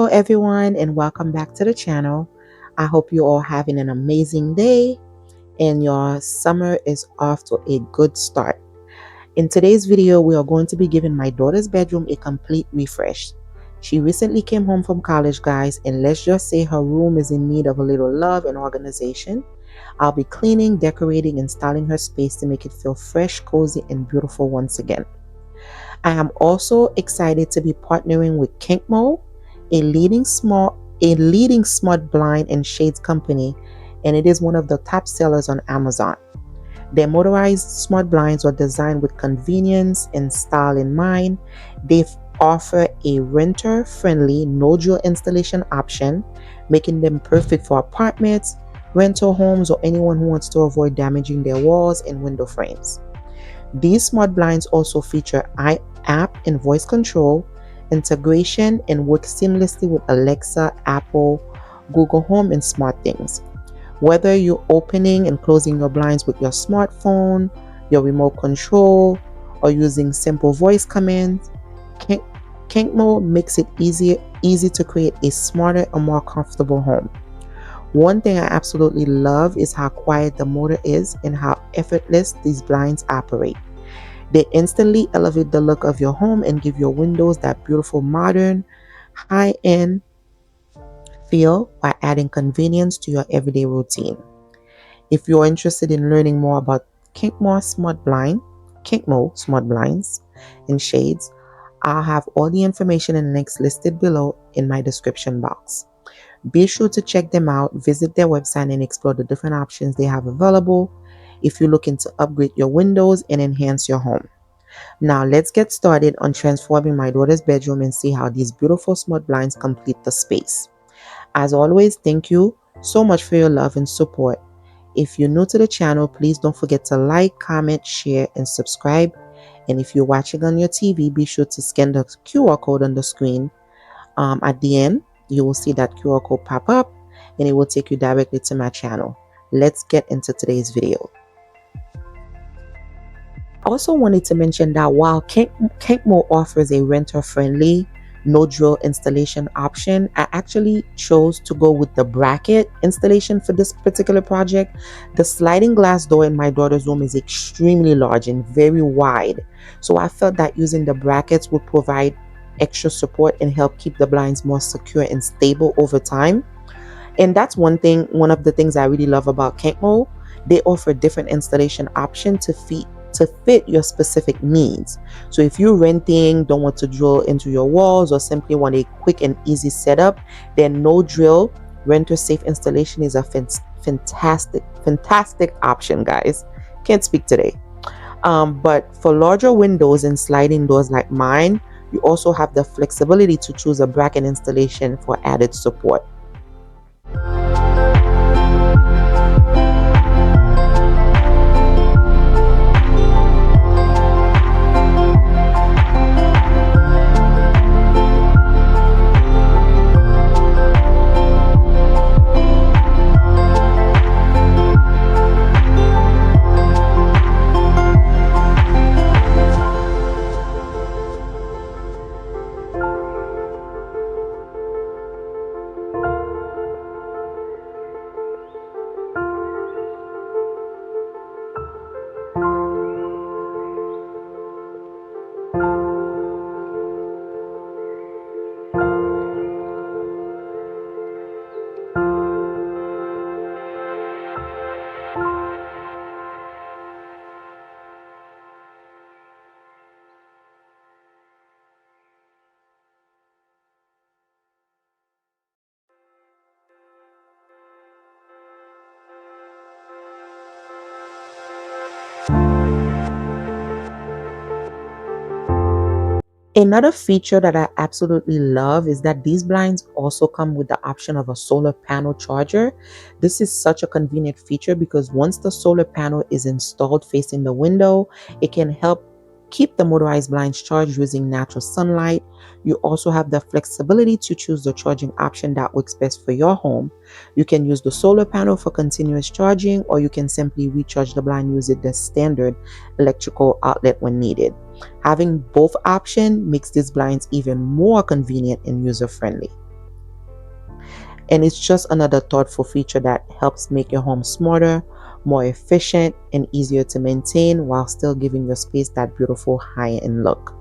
everyone, and welcome back to the channel. I hope you all having an amazing day and your summer is off to a good start. In today's video, we are going to be giving my daughter's bedroom a complete refresh. She recently came home from college, guys, and let's just say her room is in need of a little love and organization. I'll be cleaning, decorating, and styling her space to make it feel fresh, cozy, and beautiful once again. I am also excited to be partnering with Kincmo, a leading smart blind and shades company, and it is one of the top sellers on Amazon. Their motorized smart blinds are designed with convenience and style in mind. They offer a renter-friendly no-drill installation option, making them perfect for apartments, rental homes, or anyone who wants to avoid damaging their walls and window frames. These smart blinds also feature app and voice control integration and work seamlessly with Alexa, Apple, Google Home, and SmartThings. Whether you're opening and closing your blinds with your smartphone, your remote control, or using simple voice commands, Kincmo makes it easy to create a smarter and more comfortable home. One thing I absolutely love is how quiet the motor is and how effortless these blinds operate. They instantly elevate the look of your home and give your windows that beautiful modern, high-end feel while adding convenience to your everyday routine. If you're interested in learning more about Kincmo Smart Blinds and Shades, I'll have all the information and links listed below in my description box. Be sure to check them out, visit their website, and explore the different options they have available if you're looking to upgrade your windows and enhance your home. Now let's get started on transforming my daughter's bedroom and see how these beautiful smart blinds complete the space. As always, thank you so much for your love and support. If you're new to the channel, please don't forget to like, comment, share, and subscribe. And if you're watching on your TV, be sure to scan the QR code on the screen. At the end, you will see that QR code pop up and it will take you directly to my channel. Let's get into today's video. I also wanted to mention that while Kincmo offers a renter-friendly no-drill installation option, I actually chose to go with the bracket installation for this particular project. The sliding glass door in my daughter's room is extremely large and very wide, so I felt that using the brackets would provide extra support and help keep the blinds more secure and stable over time. And that's one of the things I really love about Kincmo. They offer different installation options to fit your specific needs. So if you're renting, don't want to drill into your walls, or simply want a quick and easy setup, then no drill renter safe installation is a fantastic option, guys. Can't speak today. But for larger windows and sliding doors like mine, you also have the flexibility to choose a bracket installation for added support. Another feature that I absolutely love is that these blinds also come with the option of a solar panel charger. This is such a convenient feature because once the solar panel is installed facing the window, it can help keep the motorized blinds charged using natural sunlight. You also have the flexibility to choose the charging option that works best for your home. You can use the solar panel for continuous charging, or you can simply recharge the blind using the standard electrical outlet when needed. Having both options makes these blinds even more convenient and user-friendly. And it's just another thoughtful feature that helps make your home smarter, more efficient, and easier to maintain while still giving your space that beautiful high-end look.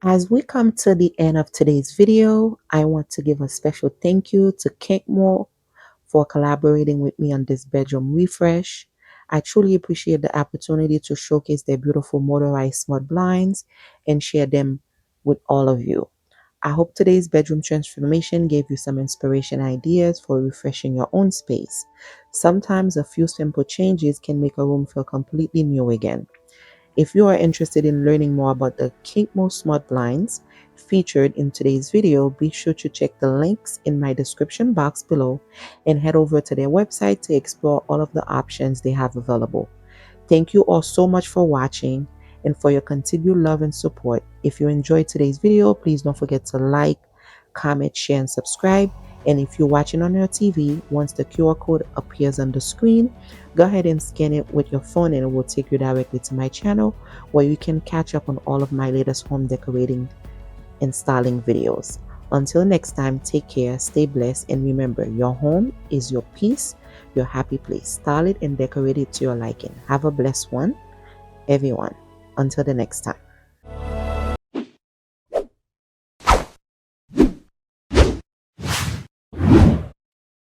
As we come to the end of today's video, I want to give a special thank you to Kincmo for collaborating with me on this bedroom refresh. I truly appreciate the opportunity to showcase their beautiful motorized smart blinds and share them with all of you. I hope today's bedroom transformation gave you some inspiration ideas for refreshing your own space. Sometimes a few simple changes can make a room feel completely new again. If you are interested in learning more about the Kincmo Smart Blinds featured in today's video, be sure to check the links in my description box below and head over to their website to explore all of the options they have available. Thank you all so much for watching and for your continued love and support. If you enjoyed today's video, please don't forget to like, comment, share, and subscribe. And if you're watching on your TV, once the QR code appears on the screen, go ahead and scan it with your phone and it will take you directly to my channel where you can catch up on all of my latest home decorating installing videos. Until next time, take care, stay blessed, and remember, your home is your peace, your happy place. Style it and decorate it to your liking. Have a blessed one, everyone. Until the next time.